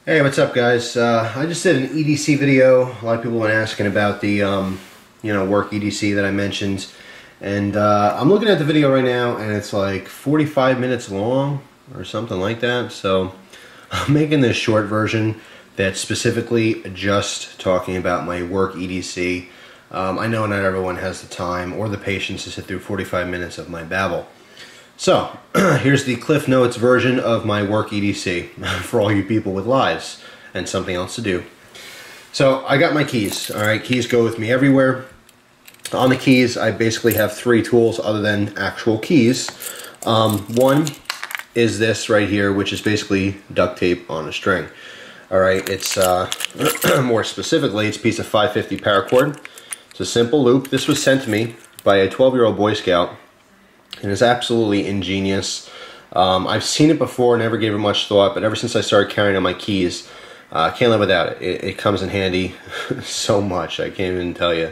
Hey, what's up, guys? I just did an EDC video. A lot of people have been asking about the work EDC that I mentioned, and I'm looking at the video right now, and it's like 45 minutes long or something like that. So I'm making this short version that's specifically just talking about my work EDC. I know not everyone has the time or the patience to sit through 45 minutes of my babble. So, here's the Cliff Notes version of my work EDC for all you people with lives and something else to do. So, I got my keys. Alright, keys go with me everywhere. On the keys, I basically have three tools other than actual keys. One is this right here, which is basically duct tape on a string. Alright, it's more specifically, it's a piece of 550 paracord. It's a simple loop. This was sent to me by a 12-year-old Boy Scout. And it's absolutely ingenious. I've seen it before, never gave it much thought, but ever since I started carrying on my keys, I can't live without it. It comes in handy so much, I can't even tell you.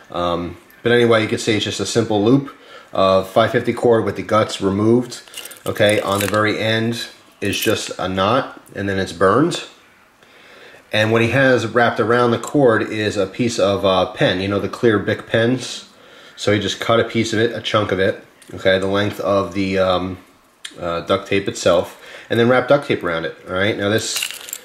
But anyway, you could say it's just a simple loop of 550 cord with the guts removed. Okay, on the very end is just a knot, and then it's burned. And what he has wrapped around the cord is a piece of pen, you know, the clear Bic pens. So he just cut a piece of it, a chunk of it. Okay, the length of the duct tape itself, and then wrap duct tape around it. All right, now this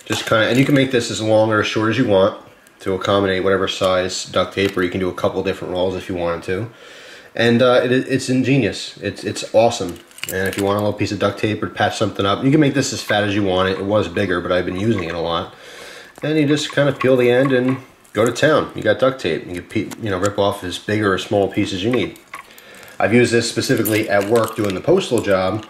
just kind of, and you can make this as long or as short as you want to accommodate whatever size duct tape, or you can do a couple different rolls if you wanted to. And it's ingenious. It's awesome. And if you want a little piece of duct tape or patch something up, you can make this as fat as you want it. It was bigger, but I've been using it a lot. And you just kind of peel the end and go to town. You got duct tape. You can rip off as big or as small pieces you need. I've used this specifically at work doing the postal job,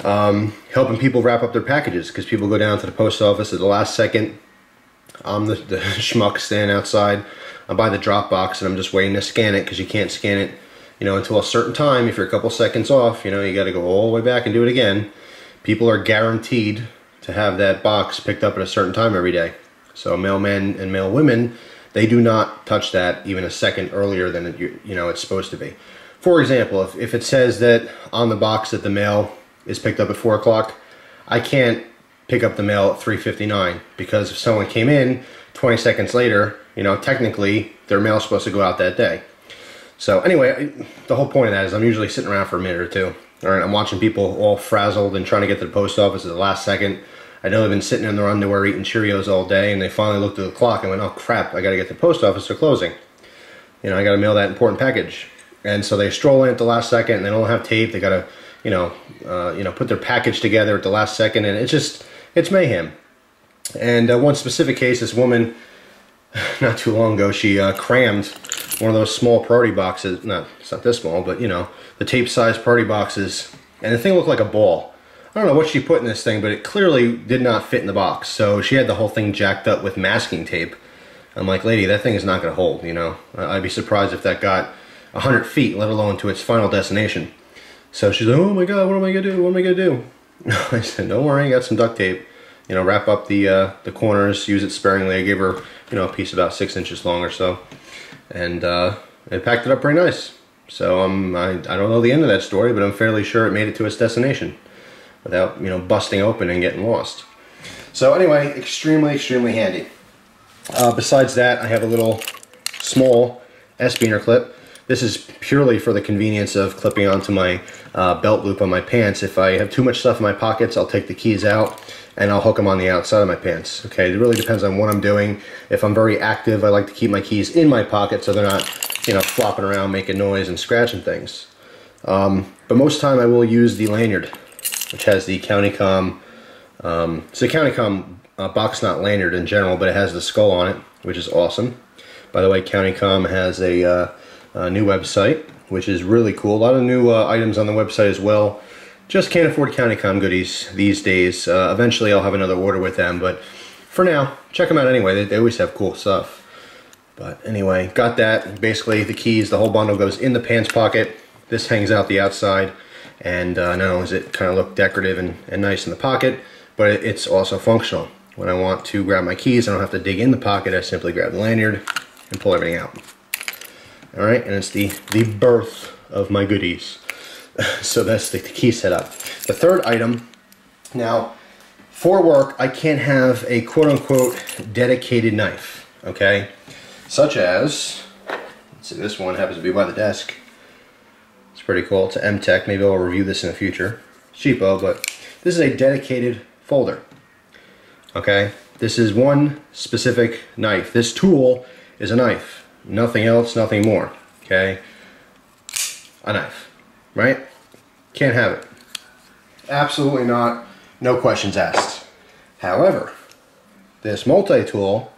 helping people wrap up their packages, because people go down to the post office at the last second. I'm the schmuck standing outside. I'm by the drop box and I'm just waiting to scan it, because you can't scan it, until a certain time. If you're a couple seconds off, you got to go all the way back and do it again. People are guaranteed to have that box picked up at a certain time every day. So mailmen and mail women, they do not touch that even a second earlier than it's supposed to be. For example, if it says that on the box that the mail is picked up at 4 o'clock, I can't pick up the mail at 3:59, because if someone came in 20 seconds later, technically their mail's supposed to go out that day. So anyway, the whole point of that is I'm usually sitting around for a minute or two. All right, I'm watching people all frazzled and trying to get to the post office at the last second. I know they've been sitting in their underwear eating Cheerios all day, and they finally looked at the clock and went, oh crap, I gotta get to the post office, they're closing. I gotta mail that important package. And so they stroll in at the last second, and they don't have tape. They gotta, put their package together at the last second, and it's mayhem. And one specific case, this woman, not too long ago, she crammed one of those small priority boxes. It's not this small, but the tape-sized priority boxes, and the thing looked like a ball. I don't know what she put in this thing, but it clearly did not fit in the box. So she had the whole thing jacked up with masking tape. I'm like, lady, that thing is not gonna hold. I'd be surprised if that got 100 feet, let alone to its final destination. So she's like, oh my god, what am I gonna do? What am I gonna do? I said, don't worry, I got some duct tape. Wrap up the corners, use it sparingly. I gave her, a piece about 6 inches long or so. And it packed it up pretty nice. So I don't know the end of that story, but I'm fairly sure it made it to its destination without, busting open and getting lost. So anyway, extremely, extremely handy. Besides that, I have a little small S-beaner clip. This is purely for the convenience of clipping onto my belt loop on my pants. If I have too much stuff in my pockets, I'll take the keys out and I'll hook them on the outside of my pants. Okay, it really depends on what I'm doing. If I'm very active, I like to keep my keys in my pocket so they're not, flopping around, making noise and scratching things. But most time I will use the lanyard, which has the CountyCom. It's a CountyCom box knot lanyard in general, but it has the skull on it, which is awesome. By the way, CountyCom has a new website, which is really cool. A lot of new items on the website as well. Just can't afford CountyCom goodies these days. Eventually I'll have another order with them, but for now, check them out anyway. They always have cool stuff. But anyway, got that. Basically the keys, the whole bundle goes in the pants pocket. This hangs out the outside, and not only does it kind of look decorative and nice in the pocket, but it's also functional. When I want to grab my keys, I don't have to dig in the pocket. I simply grab the lanyard and pull everything out. Alright, and it's the birth of my goodies. So that's the key setup. The third item, now for work, I can't have a quote-unquote dedicated knife, okay? Such as, let's see, this one happens to be by the desk. It's pretty cool. It's an M-Tech. Maybe I'll review this in the future. Cheapo, but this is a dedicated folder, okay? This is one specific knife. This tool is a knife. Nothing else, nothing more, okay? A knife, right? Can't have it. Absolutely not. No questions asked. However, this multi-tool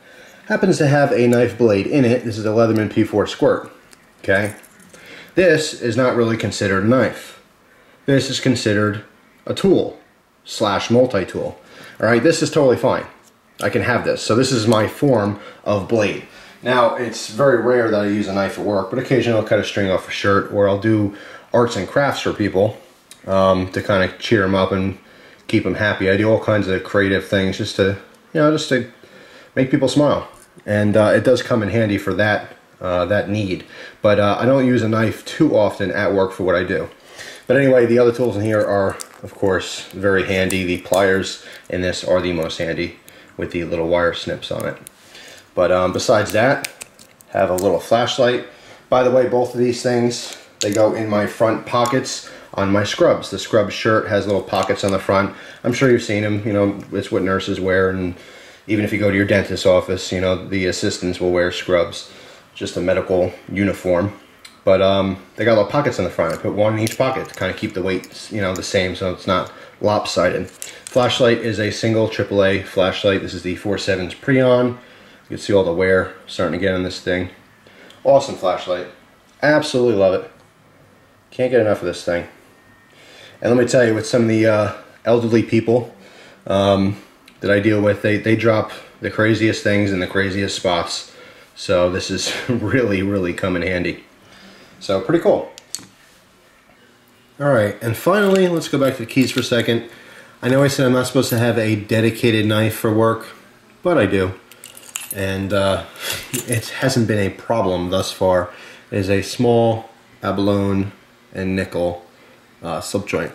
happens to have a knife blade in it. This is a Leatherman P4 Squirt. Okay? This is not really considered a knife. This is considered a tool / multi-tool. Alright, this is totally fine. I can have this. So this is my form of blade. Now, it's very rare that I use a knife at work, but occasionally I'll cut a string off a shirt, or I'll do arts and crafts for people to kind of cheer them up and keep them happy. I do all kinds of creative things just to, just to make people smile, and it does come in handy for that that need. But I don't use a knife too often at work for what I do. But anyway, the other tools in here are, of course, very handy. The pliers in this are the most handy with the little wire snips on it. But besides that, have a little flashlight. By the way, both of these things, they go in my front pockets on my scrubs. The scrub shirt has little pockets on the front. I'm sure you've seen them. It's what nurses wear, and even if you go to your dentist's office, the assistants will wear scrubs. Just a medical uniform. But they got little pockets on the front. I put one in each pocket to kind of keep the weight, the same, so it's not lopsided. Flashlight is a single AAA flashlight. This is the 4.7's Preon. You can see all the wear starting to get on this thing. Awesome flashlight. Absolutely love it. Can't get enough of this thing. And let me tell you, with some of the elderly people that I deal with, they drop the craziest things in the craziest spots. So this is really, really come in handy. So pretty cool. Alright, and finally, let's go back to the keys for a second. I know I said I'm not supposed to have a dedicated knife for work, but I do. And it hasn't been a problem thus far. It is a small abalone and nickel slip joint.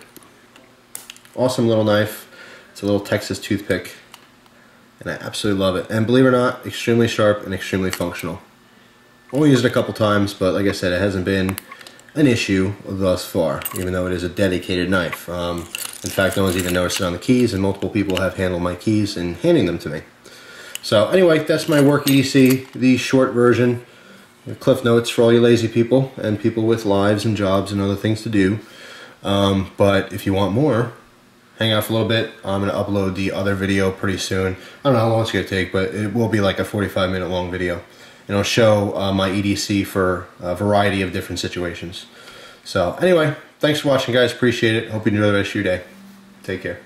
Awesome little knife. It's a little Texas toothpick, and I absolutely love it. And believe it or not, extremely sharp and extremely functional. Only used it a couple times, but like I said, it hasn't been an issue thus far, even though it is a dedicated knife. In fact, no one's even noticed it on the keys, and multiple people have handled my keys and handing them to me. So anyway, that's my work EDC, the short version. Cliff notes for all you lazy people and people with lives and jobs and other things to do. But if you want more, hang out for a little bit. I'm going to upload the other video pretty soon. I don't know how long it's going to take, but it will be like a 45-minute long video. And it'll show my EDC for a variety of different situations. So anyway, thanks for watching, guys. Appreciate it. Hope you enjoy the rest of your day. Take care.